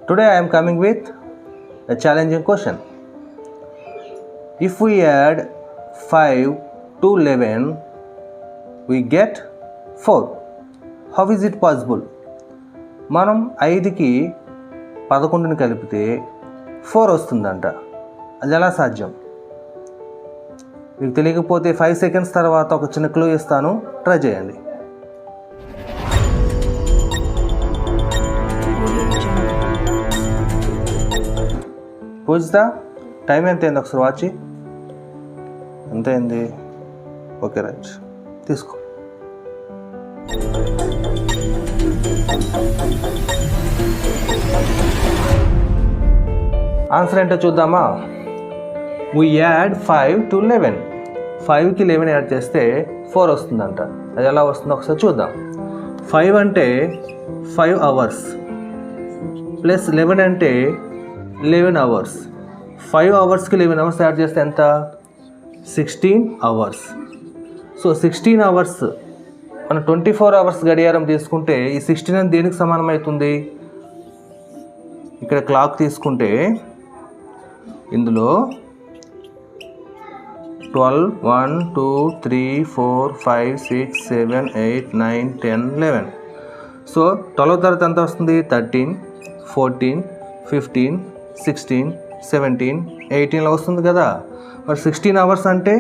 Today I am coming with a challenging question. If we add 5 to 11, we get 4. How is it possible? మనం 5కి 11ని కలిపితే 4 వస్తుందంట. అది ఎలా సాధ్యం? మీకు తెలియకపోతే 5 సెకండ్స్ తర్వాత ఒక చిన్న క్లూ ఇస్తాను, ట్రై చేయండి. పూజిత, టైం ఎంత అయింది ఒకసారి వాచి? ఎంత అయింది? ఓకే రైట్, తీసుకో. ఆన్సర్ ఏంటో చూద్దామా? We add 5 to 11. 5కి 11 యాడ్ చేస్తే 4 వస్తుందంట. అది ఎలా వస్తుందో ఒకసారి చూద్దాం. 5 అంటే 5 hours ప్లస్ 11 అంటే 11 hours. 5 hours-కి 11 hours యాడ్ చేస్తే ఎంత? 16 hours. సో 16 hours మన 24 hours గడియారం తీసుకుంటే ఈ 16 అని దేనికి సమానం అవుతుంది? ఇక్కడ క్లాక్ తీసుకుంటే ఇందులో 12, 1, 2, 3, 4, 5, 6, 7, 8, 9, 10, 11. సో 12 తర్వాత ఎంత వస్తుంది? 13, 14, 15, 16, 17, 18 వస్తుంది కదా. మరి 16 hours అంటే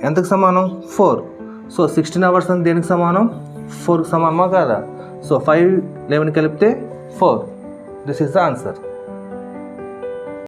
ఎంతకు సమానం? 4. సో 16 hours అంటే దేనికి సమానం? 4కి సమానమా కాదా? సో 5, 11 కలిపితే 4. This is the answer.